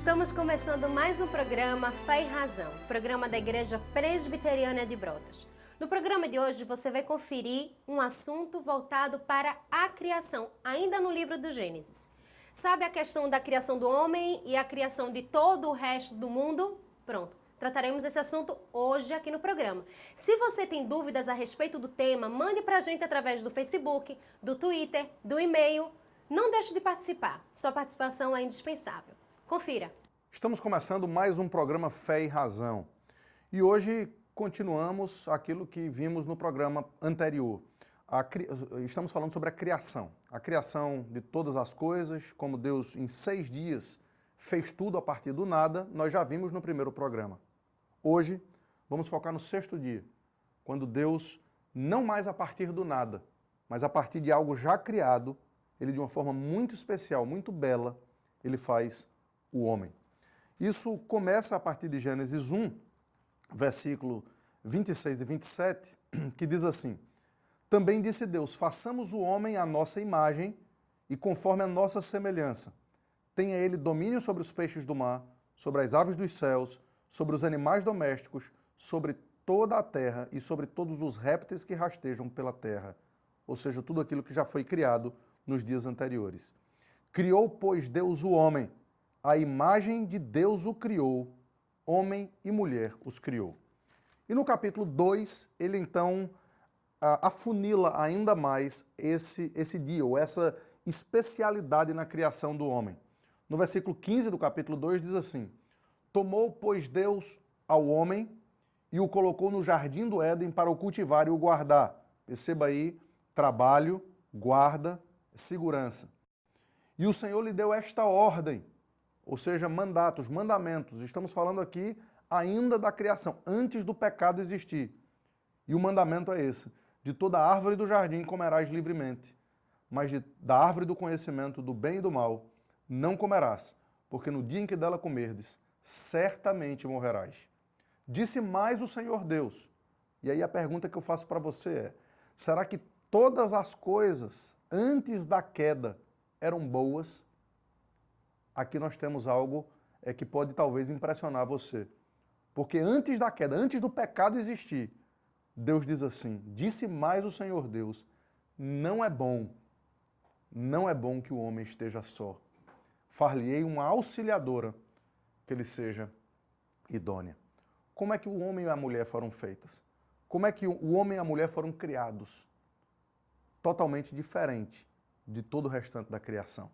Estamos começando mais um programa Fé e Razão, programa da Igreja Presbiteriana de Brotas. No programa de hoje você vai conferir um assunto voltado para a criação, ainda no livro do Gênesis. Sabe a questão da criação do homem e a criação de todo o resto do mundo? Pronto, trataremos esse assunto hoje aqui no programa. Se você tem dúvidas a respeito do tema, mande pra gente através do Facebook, do Twitter, do e-mail. Não deixe de participar, sua participação é indispensável. Confira. Estamos começando mais um programa Fé e Razão. E hoje continuamos aquilo que vimos no programa anterior. Estamos falando sobre a criação de todas as coisas, como Deus em 6 dias fez tudo a partir do nada, nós já vimos no primeiro programa. Hoje vamos focar no 6º dia, quando Deus, não mais a partir do nada, mas a partir de algo já criado, ele de uma forma muito especial, muito bela, ele faz o homem. Isso começa a partir de Gênesis 1, versículo 26 e 27, que diz assim: Também disse Deus, façamos o homem à nossa imagem e conforme a nossa semelhança. Tenha ele domínio sobre os peixes do mar, sobre as aves dos céus, sobre os animais domésticos, sobre toda a terra e sobre todos os répteis que rastejam pela terra. Ou seja, tudo aquilo que já foi criado nos dias anteriores. Criou, pois, Deus o homem. A imagem de Deus o criou, homem e mulher os criou. E no capítulo 2, ele então afunila ainda mais esse dia, ou essa especialidade na criação do homem. No versículo 15 do capítulo 2 diz assim: Tomou, pois, Deus ao homem e o colocou no jardim do Éden para o cultivar e o guardar. Perceba aí, trabalho, guarda, segurança. E o Senhor lhe deu esta ordem, ou seja, mandamentos. Estamos falando aqui ainda da criação, antes do pecado existir. E o mandamento é esse: de toda árvore do jardim comerás livremente, mas da árvore do conhecimento do bem e do mal não comerás, porque no dia em que dela comerdes, certamente morrerás. Disse mais o Senhor Deus. E aí a pergunta que eu faço para você é: será que todas as coisas antes da queda eram boas? Aqui nós temos algo que pode talvez impressionar você. Porque antes da queda, antes do pecado existir, Deus diz assim: disse mais o Senhor Deus, não é bom que o homem esteja só. Far-lhe-ei uma auxiliadora, que ele seja idônea. Como é que o homem e a mulher foram feitas? Como é que o homem e a mulher foram criados? Totalmente diferente de todo o restante da criação.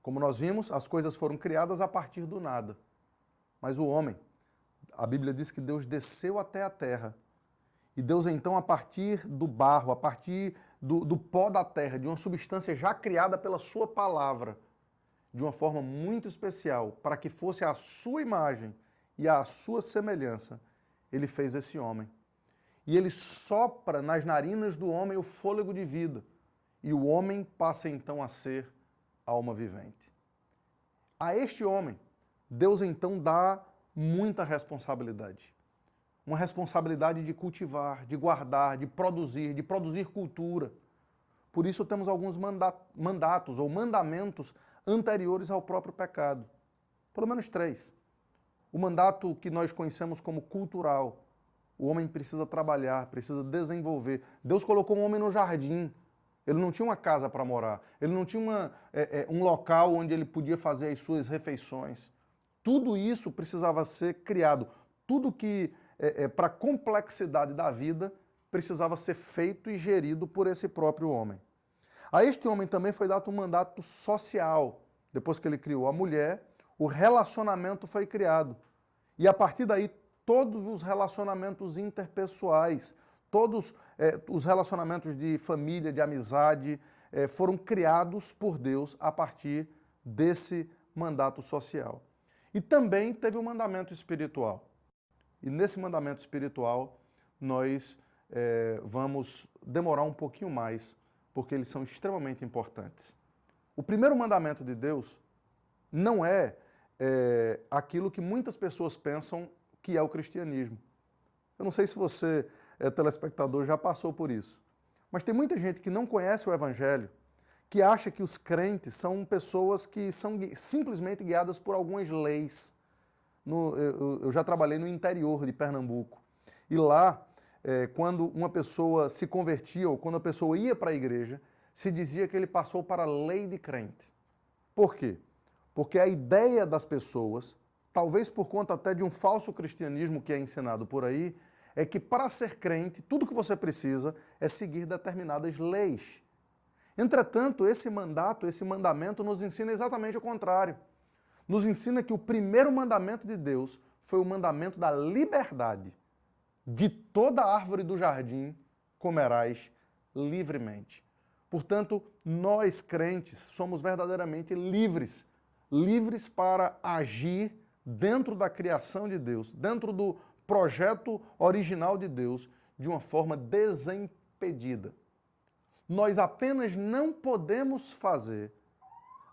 Como nós vimos, as coisas foram criadas a partir do nada. Mas o homem, a Bíblia diz que Deus desceu até a terra. E Deus então, a partir do barro, a partir do pó da terra, de uma substância já criada pela sua palavra, de uma forma muito especial, para que fosse a sua imagem e a sua semelhança, ele fez esse homem. E ele sopra nas narinas do homem o fôlego de vida. E o homem passa então a ser alma vivente. A este homem, Deus então dá muita responsabilidade. Uma responsabilidade de cultivar, de guardar, de produzir cultura. Por isso temos alguns mandatos ou mandamentos anteriores ao próprio pecado. Pelo menos 3. O mandato que nós conhecemos como cultural. O homem precisa trabalhar, precisa desenvolver. Deus colocou o homem no jardim. Ele não tinha uma casa para morar. Ele não tinha um local onde ele podia fazer as suas refeições. Tudo isso precisava ser criado. Tudo que, para a complexidade da vida, precisava ser feito e gerido por esse próprio homem. A este homem também foi dado um mandato social. Depois que ele criou a mulher, o relacionamento foi criado. E a partir daí, todos os relacionamentos interpessoais, todos os relacionamentos de família, de amizade, foram criados por Deus a partir desse mandato social. E também teve o mandamento espiritual. E nesse mandamento espiritual, nós vamos demorar um pouquinho mais, porque eles são extremamente importantes. O primeiro mandamento de Deus não é aquilo que muitas pessoas pensam que é o cristianismo. Eu não sei se você, telespectador, já passou por isso, mas tem muita gente que não conhece o Evangelho, que acha que os crentes são pessoas que são simplesmente guiadas por algumas leis. Eu já trabalhei no interior de Pernambuco. E lá, quando uma pessoa se convertia ou quando a pessoa ia para a igreja, se dizia que ele passou para a lei de crente. Por quê? Porque a ideia das pessoas, talvez por conta até de um falso cristianismo que é ensinado por aí, é que para ser crente, tudo que você precisa é seguir determinadas leis. Entretanto, esse mandamento nos ensina exatamente o contrário. Nos ensina que o primeiro mandamento de Deus foi o mandamento da liberdade. De toda árvore do jardim comerás livremente. Portanto, nós crentes somos verdadeiramente livres. Livres para agir dentro da criação de Deus, dentro do projeto original de Deus, de uma forma desimpedida. Nós apenas não podemos fazer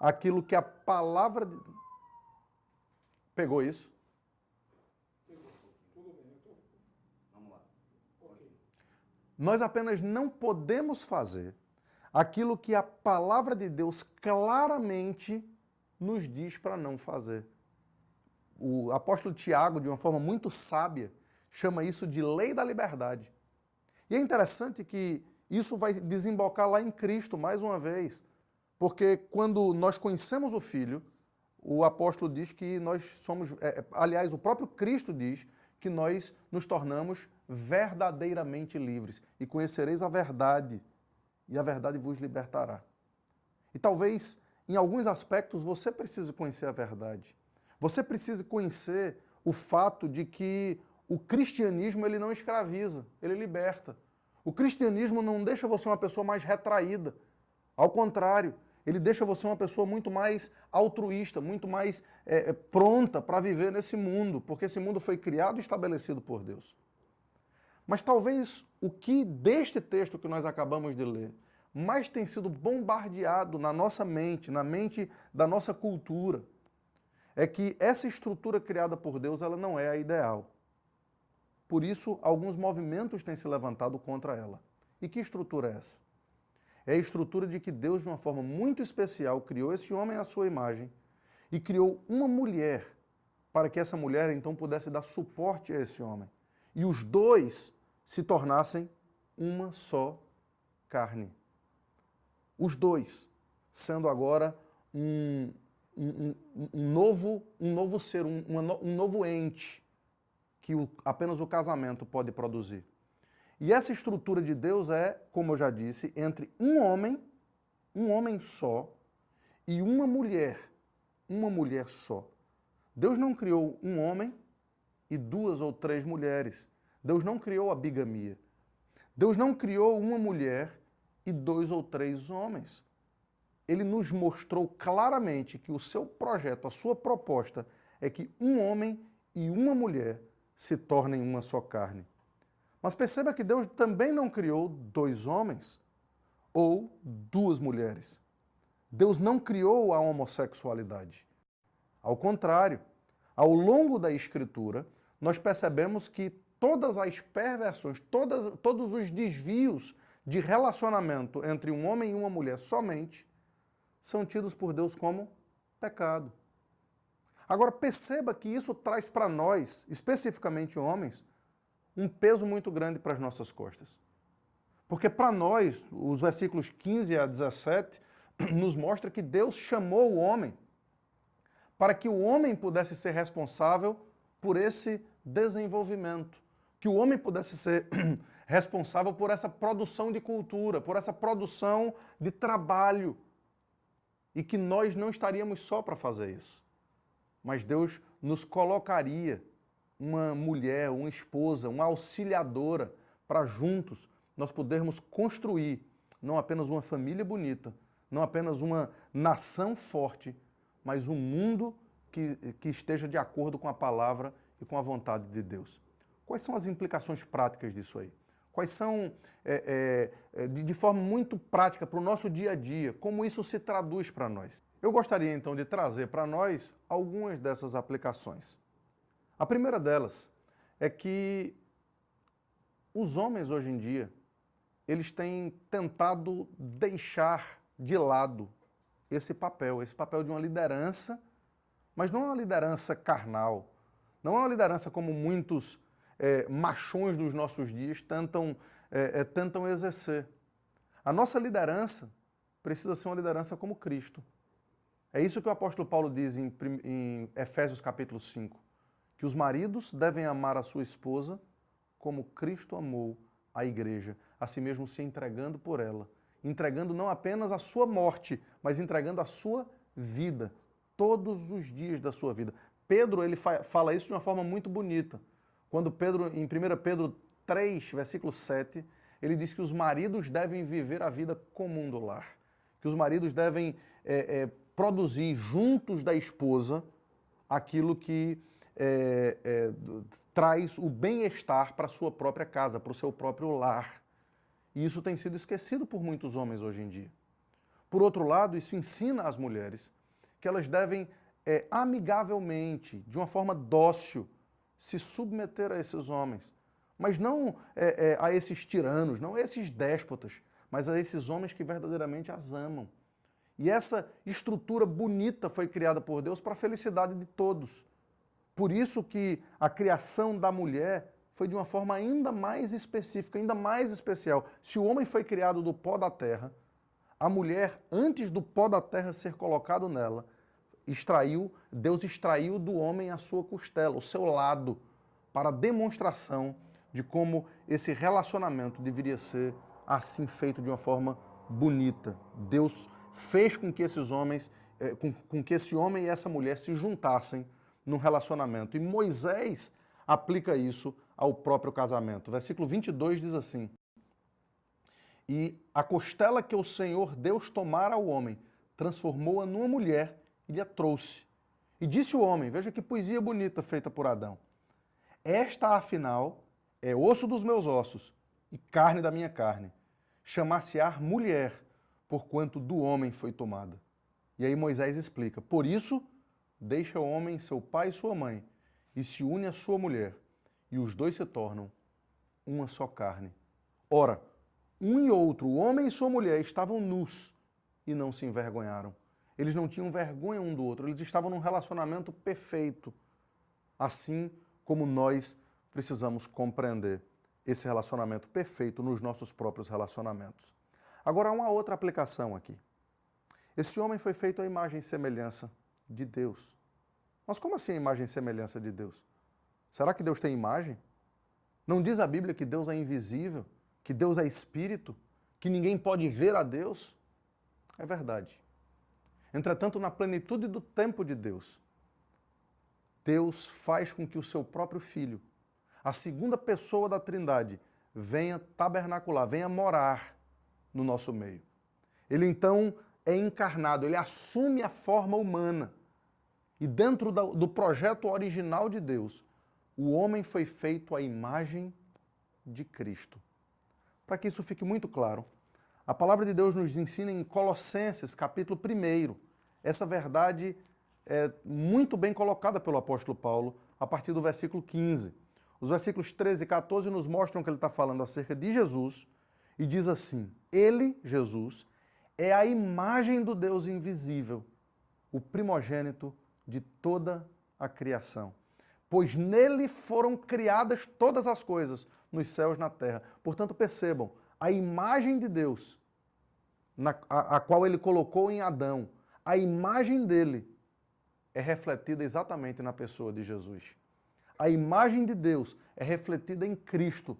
aquilo que a palavra de... Pegou isso? Vamos lá. Nós apenas não podemos fazer aquilo que a palavra de Deus claramente nos diz para não fazer. O apóstolo Tiago, de uma forma muito sábia, chama isso de lei da liberdade. E é interessante que isso vai desembocar lá em Cristo, mais uma vez, porque quando nós conhecemos o Filho, o apóstolo diz que nós somos, aliás, o próprio Cristo diz que nós nos tornamos verdadeiramente livres e conhecereis a verdade, e a verdade vos libertará. E talvez, em alguns aspectos, você precise conhecer a verdade. Você precisa conhecer o fato de que o cristianismo ele não escraviza, ele liberta. O cristianismo não deixa você uma pessoa mais retraída. Ao contrário, ele deixa você uma pessoa muito mais altruísta, muito mais pronta para viver nesse mundo, porque esse mundo foi criado e estabelecido por Deus. Mas talvez o que deste texto que nós acabamos de ler mais tem sido bombardeado na nossa mente, na mente da nossa cultura, é que essa estrutura criada por Deus ela não é a ideal. Por isso, alguns movimentos têm se levantado contra ela. E que estrutura é essa? É a estrutura de que Deus, de uma forma muito especial, criou esse homem à sua imagem e criou uma mulher para que essa mulher, então, pudesse dar suporte a esse homem. E os dois se tornassem uma só carne. Os dois, sendo agora um novo ser, um novo ente que apenas o casamento pode produzir. E essa estrutura de Deus é, como eu já disse, entre um homem só, e uma mulher só. Deus não criou um homem e 2 ou 3 mulheres. Deus não criou a bigamia. Deus não criou uma mulher e 2 ou 3 homens. Ele nos mostrou claramente que o seu projeto, a sua proposta, é que um homem e uma mulher se tornem uma só carne. Mas perceba que Deus também não criou 2 homens ou 2 mulheres. Deus não criou a homossexualidade. Ao contrário, ao longo da Escritura, nós percebemos que todas as perversões, todos os desvios de relacionamento entre um homem e uma mulher somente, são tidos por Deus como pecado. Agora perceba que isso traz para nós, especificamente homens, um peso muito grande para as nossas costas. Porque para nós, os versículos 15 a 17, nos mostra que Deus chamou o homem para que o homem pudesse ser responsável por esse desenvolvimento, que o homem pudesse ser responsável por essa produção de cultura, por essa produção de trabalho, e que nós não estaríamos só para fazer isso. Mas Deus nos colocaria uma mulher, uma esposa, uma auxiliadora, para juntos nós podermos construir não apenas uma família bonita, não apenas uma nação forte, mas um mundo que esteja de acordo com a palavra e com a vontade de Deus. Quais são as implicações práticas disso aí? Quais são, de forma muito prática, para o nosso dia a dia, como isso se traduz para nós? Eu gostaria, então, de trazer para nós algumas dessas aplicações. A primeira delas é que os homens, hoje em dia, eles têm tentado deixar de lado esse papel de uma liderança, mas não é uma liderança carnal, não é uma liderança como muitos machões dos nossos dias tentam exercer. A nossa liderança precisa ser uma liderança como Cristo. É isso que o apóstolo Paulo diz em Efésios capítulo 5, que os maridos devem amar a sua esposa como Cristo amou a igreja, a si mesmo se entregando por ela, entregando não apenas a sua morte, mas entregando a sua vida, todos os dias da sua vida. Pedro, ele fala isso de uma forma muito bonita. Quando Pedro, em 1 Pedro 3, versículo 7, ele diz que os maridos devem viver a vida comum do lar, que os maridos devem produzir juntos da esposa aquilo que traz o bem-estar para a sua própria casa, para o seu próprio lar. E isso tem sido esquecido por muitos homens hoje em dia. Por outro lado, isso ensina às mulheres que elas devem amigavelmente, de uma forma dócil, se submeter a esses homens. Mas não a esses tiranos, não a esses déspotas, mas a esses homens que verdadeiramente as amam. E essa estrutura bonita foi criada por Deus para a felicidade de todos. Por isso que a criação da mulher foi de uma forma ainda mais específica, ainda mais especial. Se o homem foi criado do pó da terra, a mulher, antes do pó da terra ser colocado nela, Deus extraiu do homem a sua costela, o seu lado, para demonstração de como esse relacionamento deveria ser assim feito de uma forma bonita. Deus fez com que esses homens, com que esse homem e essa mulher se juntassem num relacionamento. E Moisés aplica isso ao próprio casamento. Versículo 22 diz assim: e a costela que o Senhor Deus tomara ao homem, transformou-a numa mulher e lhe a trouxe. E disse o homem, veja que poesia bonita feita por Adão: esta, afinal, é osso dos meus ossos e carne da minha carne. Chamar-se-á mulher, porquanto do homem foi tomada. E aí Moisés explica: por isso, deixa o homem seu pai e sua mãe, e se une à sua mulher, e os dois se tornam uma só carne. Ora, um e outro, o homem e sua mulher, estavam nus e não se envergonharam. Eles não tinham vergonha um do outro, eles estavam num relacionamento perfeito. Assim como nós precisamos compreender esse relacionamento perfeito nos nossos próprios relacionamentos. Agora, há uma outra aplicação aqui. Esse homem foi feito à imagem e semelhança de Deus. Mas como assim a imagem e semelhança de Deus? Será que Deus tem imagem? Não diz a Bíblia que Deus é invisível, que Deus é espírito, que ninguém pode ver a Deus? É verdade. Entretanto, na plenitude do tempo de Deus, Deus faz com que o seu próprio Filho, a segunda pessoa da Trindade, venha tabernacular, venha morar no nosso meio. Ele então é encarnado, ele assume a forma humana. E dentro do projeto original de Deus, o homem foi feito à imagem de Cristo. Para que isso fique muito claro, a palavra de Deus nos ensina em Colossenses, capítulo 1, essa verdade é muito bem colocada pelo apóstolo Paulo, a partir do versículo 15. Os versículos 13 e 14 nos mostram que ele está falando acerca de Jesus e diz assim: ele, Jesus, é a imagem do Deus invisível, o primogênito de toda a criação. Pois nele foram criadas todas as coisas, nos céus e na terra. Portanto, percebam, a imagem de Deus, a qual ele colocou em Adão, a imagem dele é refletida exatamente na pessoa de Jesus. A imagem de Deus é refletida em Cristo,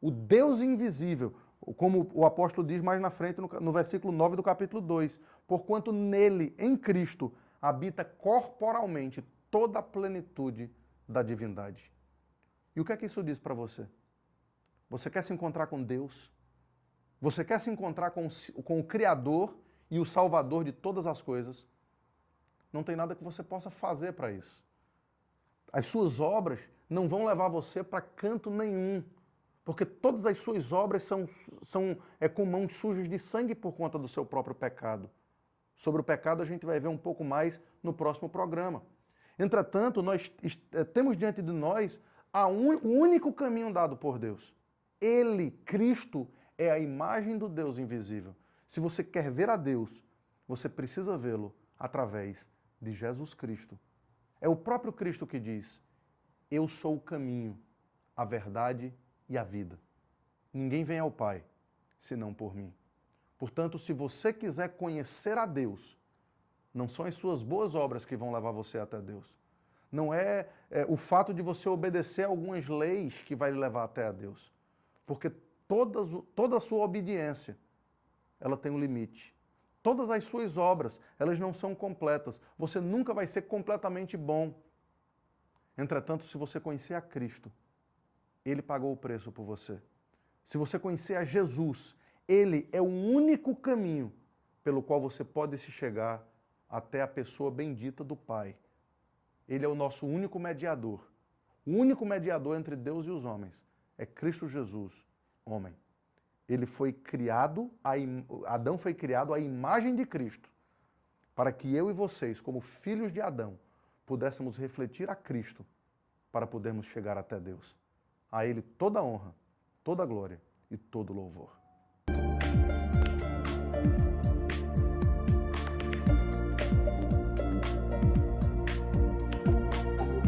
o Deus invisível, como o apóstolo diz mais na frente, no versículo 9 do capítulo 2, porquanto nele, em Cristo, habita corporalmente toda a plenitude da divindade. E o que é que isso diz para você? Você quer se encontrar com Deus? Você quer se encontrar com o Criador e o Salvador de todas as coisas? Não tem nada que você possa fazer para isso. As suas obras não vão levar você para canto nenhum, porque todas as suas obras são com mãos sujas de sangue por conta do seu próprio pecado. Sobre o pecado a gente vai ver um pouco mais no próximo programa. Entretanto, nós temos diante de nós o único caminho dado por Deus. Ele, Cristo, é a imagem do Deus invisível. Se você quer ver a Deus, você precisa vê-lo através de Jesus Cristo. É o próprio Cristo que diz: eu sou o caminho, a verdade e a vida. Ninguém vem ao Pai senão por mim. Portanto, se você quiser conhecer a Deus, não são as suas boas obras que vão levar você até Deus. Não é o fato de você obedecer algumas leis que vai lhe levar até a Deus. Porque toda a sua obediência, ela tem um limite. Todas as suas obras, elas não são completas. Você nunca vai ser completamente bom. Entretanto, se você conhecer a Cristo, Ele pagou o preço por você. Se você conhecer a Jesus, Ele é o único caminho pelo qual você pode se chegar até a pessoa bendita do Pai. Ele é o nosso único mediador. O único mediador entre Deus e os homens é Cristo Jesus, homem. Ele foi criado, Adão foi criado à imagem de Cristo, para que eu e vocês, como filhos de Adão, pudéssemos refletir a Cristo para podermos chegar até Deus. A Ele toda a honra, toda a glória e todo o louvor.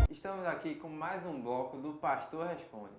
Estamos aqui com mais um bloco do Pastor Responde.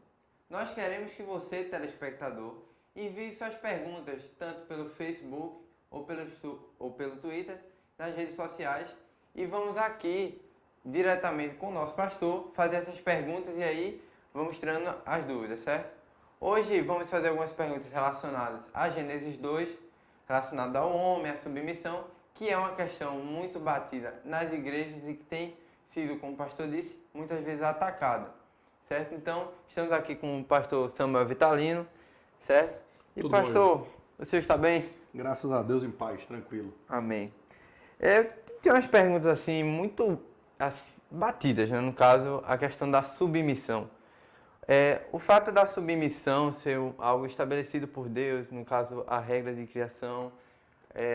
Nós queremos que você, telespectador, envie suas perguntas tanto pelo Facebook ou pelo Twitter, nas redes sociais, e vamos aqui, diretamente com o nosso pastor, fazer essas perguntas e aí vamos tirando as dúvidas, certo? Hoje vamos fazer algumas perguntas relacionadas a Gênesis 2, relacionadas ao homem, à submissão, que é uma questão muito batida nas igrejas e que tem sido, como o pastor disse, muitas vezes atacada, certo? Então, estamos aqui com o pastor Samuel Vitalino, certo? E Tudo pastor, bom, você está bem? graças a Deus, em paz, tranquilo. Amém. Tem umas perguntas assim, muito batidas, né? No caso, a questão da submissão. O fato da submissão ser algo estabelecido por Deus, no caso, a regra de criação,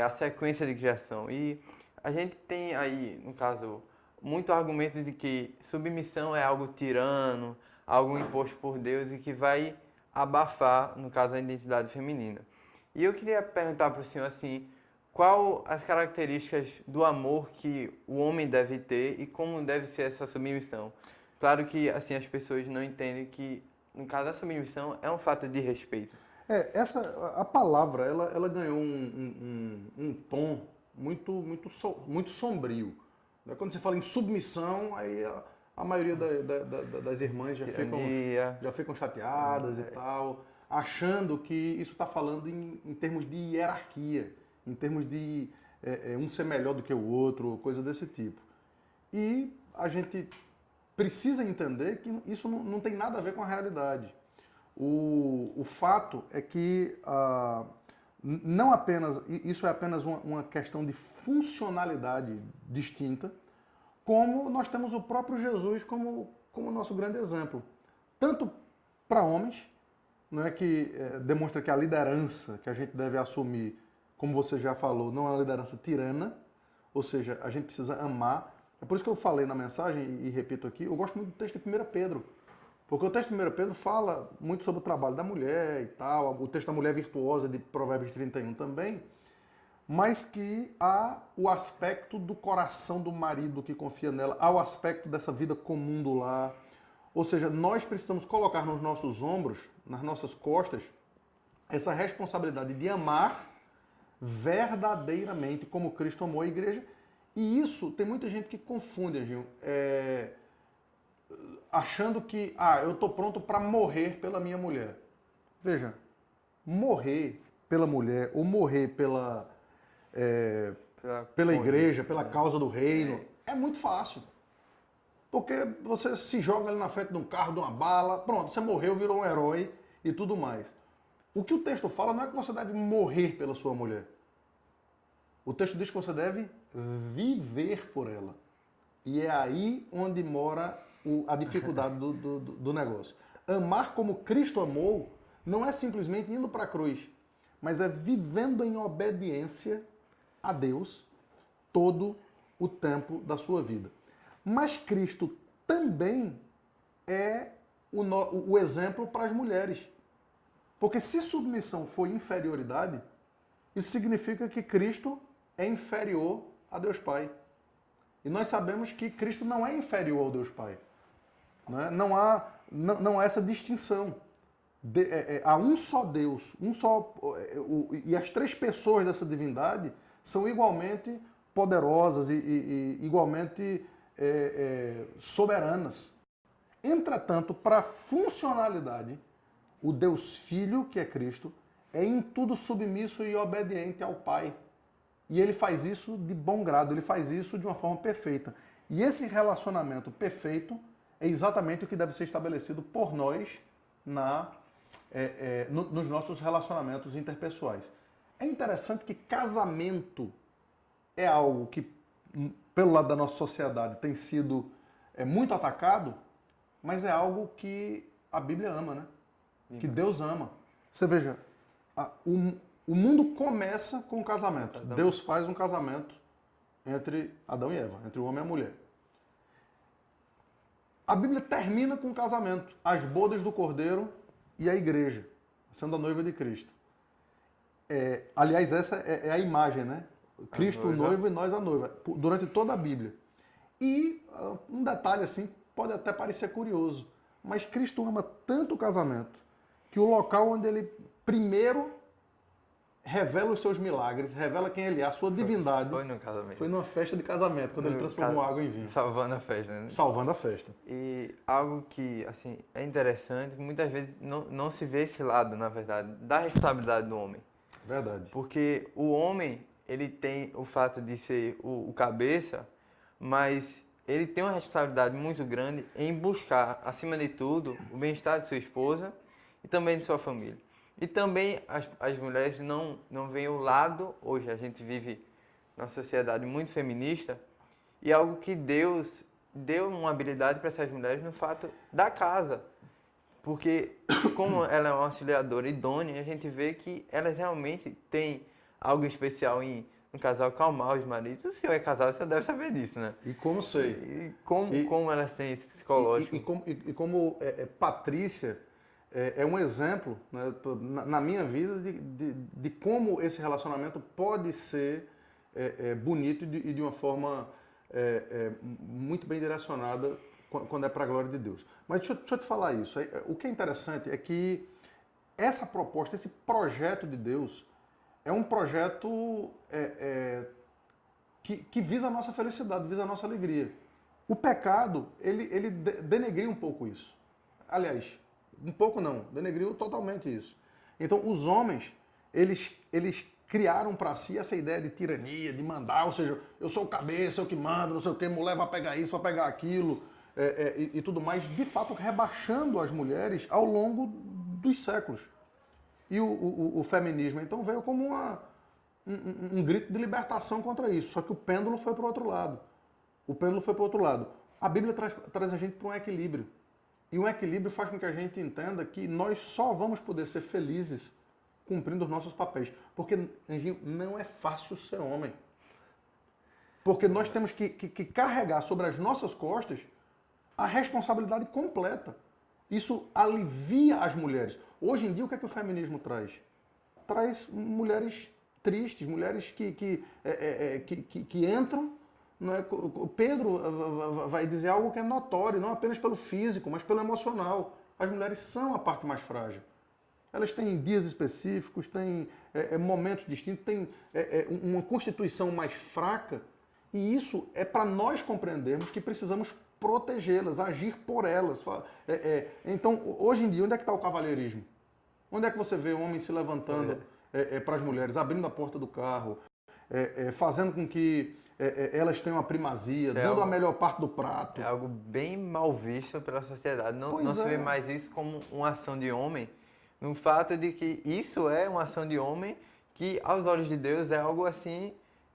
a sequência de criação. E a gente tem aí, no caso, muito argumento de que submissão é algo tirano, algo imposto por Deus e que vai abafar, no caso, a identidade feminina. E eu queria perguntar para o senhor assim, qual as características do amor que o homem deve ter e como deve ser essa submissão? Claro que assim as pessoas não entendem que, no caso, a submissão é um fato de respeito. A palavra, ela ganhou um tom muito sombrio. Quando você fala em submissão, aí a maioria das irmãs já ficam chateadas e tal, achando que isso está falando em termos de hierarquia, em termos de um ser melhor do que o outro, coisa desse tipo. E a gente precisa entender que isso não tem nada a ver com a realidade. O fato é que não apenas isso é apenas uma questão de funcionalidade distinta, como nós temos o próprio Jesus como nosso grande exemplo. Tanto para homens, não é que demonstra que a liderança que a gente deve assumir, como você já falou, não é uma liderança tirana, ou seja, a gente precisa amar. É por isso que eu falei na mensagem e repito aqui, eu gosto muito do texto de 1 Pedro, porque o texto de 1 Pedro fala muito sobre o trabalho da mulher e tal, o texto da mulher virtuosa de Provérbios 31 também, mas que há o aspecto do coração do marido que confia nela, há o aspecto dessa vida comum do lar. Ou seja, nós precisamos colocar nos nossos ombros, nas nossas costas, essa responsabilidade de amar verdadeiramente como Cristo amou a igreja. E isso tem muita gente que confunde, Gil, achando que eu estou pronto para morrer pela minha mulher. Veja, morrer pela mulher ou morrer pela igreja, pela causa do reino, é muito fácil. Porque você se joga ali na frente de um carro, de uma bala, pronto, você morreu, virou um herói e tudo mais. O que o texto fala não é que você deve morrer pela sua mulher. O texto diz que você deve viver por ela. E é aí onde mora a dificuldade do negócio. Amar como Cristo amou não é simplesmente indo para a cruz, mas é vivendo em obediência a Deus todo o tempo da sua vida. Mas Cristo também é o exemplo para as mulheres. Porque se submissão for inferioridade, Isso significa que Cristo é inferior a Deus Pai. E nós sabemos que Cristo não é inferior ao Deus Pai. Né? Não há essa distinção. Há um só Deus, e as três pessoas dessa divindade são igualmente poderosas e igualmente soberanas. Entretanto, para a funcionalidade, o Deus Filho, que é Cristo, é em tudo submisso e obediente ao Pai. E ele faz isso de bom grado, ele faz isso de uma forma perfeita. E esse relacionamento perfeito é exatamente o que deve ser estabelecido por nós nos nossos relacionamentos interpessoais. É interessante que casamento é algo que, pelo lado da nossa sociedade, tem sido muito atacado, mas é algo que a Bíblia ama, né? Que Deus ama. Você veja, o mundo começa com o casamento. Deus faz um casamento entre Adão e Eva, entre o homem e a mulher. A Bíblia termina com o casamento, as bodas do Cordeiro e a igreja, sendo a noiva de Cristo. Aliás, essa é a imagem, né? Cristo o noivo e nós a noiva, durante toda a Bíblia. E um detalhe assim, pode até parecer curioso, mas Cristo ama tanto o casamento que o local onde ele primeiro revela os seus milagres, revela quem ele é, a sua divindade. Foi no casamento. Foi numa festa de casamento, quando ele transformou água em vinho. Salvando a festa, né? Salvando a festa. E algo que, assim, é interessante, muitas vezes não se vê esse lado, na verdade, da responsabilidade do homem. Verdade. Porque o homem, ele tem o fato de ser o cabeça, mas ele tem uma responsabilidade muito grande em buscar, acima de tudo, o bem-estar de sua esposa e também de sua família. E também as mulheres não veem o lado, hoje a gente vive numa sociedade muito feminista, e algo que Deus deu uma habilidade para essas mulheres no fato da casa. Porque como ela é uma auxiliadora idônea, a gente vê que elas realmente têm algo especial no casal acalmar os maridos. O senhor é casado, o senhor deve saber disso, né? E como sei. E como elas têm esse psicológico. E como Patrícia é um exemplo, né, na minha vida de como esse relacionamento pode ser bonito e de uma forma muito bem direcionada quando é para a glória de Deus. Mas deixa eu te falar isso. O que é interessante é que essa proposta, esse projeto de Deus, é um projeto que visa a nossa felicidade, visa a nossa alegria. O pecado, ele denegria um pouco isso. Aliás, um pouco não, denegriu totalmente isso. Então, os homens, eles criaram para si essa ideia de tirania, de mandar, ou seja, eu sou o cabeça, eu que mando, não sei o que, mulher vai pegar isso, vai pegar aquilo, e tudo mais, de fato rebaixando as mulheres ao longo dos séculos. E o feminismo, então, veio como um grito de libertação contra isso, só que o pêndulo foi para o outro lado. O pêndulo foi para o outro lado. A Bíblia traz a gente para um equilíbrio. E um equilíbrio faz com que a gente entenda que nós só vamos poder ser felizes cumprindo os nossos papéis. Porque, Anjinho, não é fácil ser homem. Porque nós temos que carregar sobre as nossas costas a responsabilidade completa. Isso alivia as mulheres. Hoje em dia, o que é que o feminismo traz? Traz mulheres tristes, mulheres que entram. Não é? Pedro vai dizer algo que é notório, não apenas pelo físico, mas pelo emocional. As mulheres são a parte mais frágil. Elas têm dias específicos, têm momentos distintos, têm uma constituição mais fraca, e isso é para nós compreendermos que precisamos protegê-las, agir por elas. Então, hoje em dia, onde é que está o cavalheirismo? Onde é que você vê homens se levantando para as mulheres, abrindo a porta do carro, fazendo com que elas tenham a primazia, dando a melhor parte do prato? É algo bem mal visto pela sociedade. Não se vê mais isso como uma ação de homem, no fato de que isso é uma ação de homem que, aos olhos de Deus, é algo assim,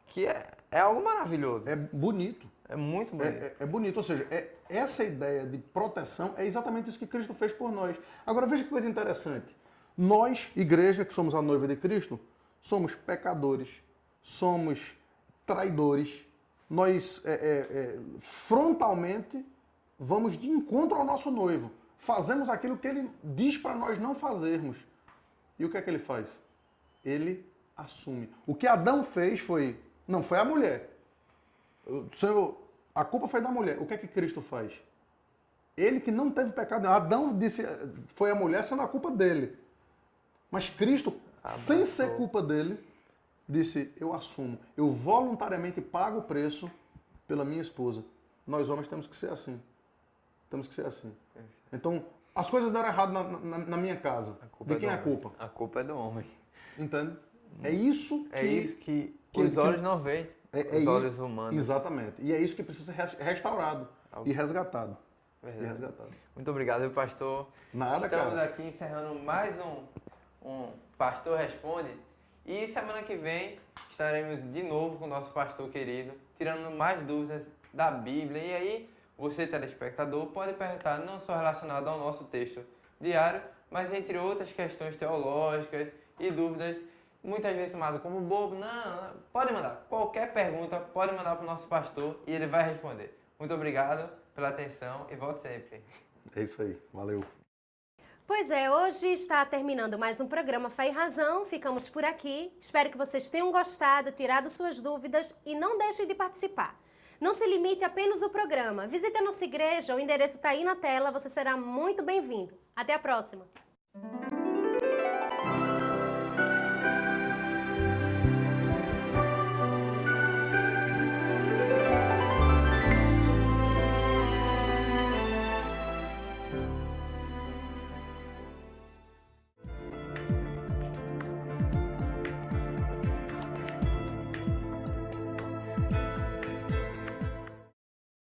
que é algo maravilhoso. É bonito. É muito bonito. É bonito, ou seja, essa ideia de proteção é exatamente isso que Cristo fez por nós. Agora veja que coisa interessante. Nós, igreja, que somos a noiva de Cristo, somos pecadores, somos traidores, nós frontalmente vamos de encontro ao nosso noivo. Fazemos aquilo que ele diz para nós não fazermos. E o que é que ele faz? Ele assume. O que Adão fez foi, não, foi a mulher. A culpa foi da mulher. O que é que Cristo faz? Ele que não teve pecado. Adão disse, foi a mulher sendo a culpa dele. Mas Cristo, sem ser culpa dele, disse, eu assumo. Eu voluntariamente pago o preço pela minha esposa. Nós homens temos que ser assim. Temos que ser assim. Então, as coisas deram errado na minha casa. De quem é a culpa? A culpa é do homem. Entende? É isso que os olhos não veem. Os olhos humanos. Exatamente. E é isso que precisa ser restaurado e resgatado. Verdade. Muito obrigado, pastor. Nada, Estamos cara. aqui encerrando mais um Pastor Responde. E semana que vem estaremos de novo com o nosso pastor querido, tirando mais dúvidas da Bíblia. E aí, você, telespectador, pode perguntar não só relacionado ao nosso texto diário, mas entre outras questões teológicas e dúvidas, muitas vezes tomadas como bobo. Não, pode mandar. Qualquer pergunta, pode mandar para o nosso pastor e ele vai responder. Muito obrigado pela atenção e volte sempre. É isso aí. Valeu. Pois é, hoje está terminando mais um programa Fé e Razão. Ficamos por aqui. Espero que vocês tenham gostado, tirado suas dúvidas e não deixem de participar. Não se limite apenas ao programa. Visite a nossa igreja, o endereço está aí na tela, você será muito bem-vindo. Até a próxima!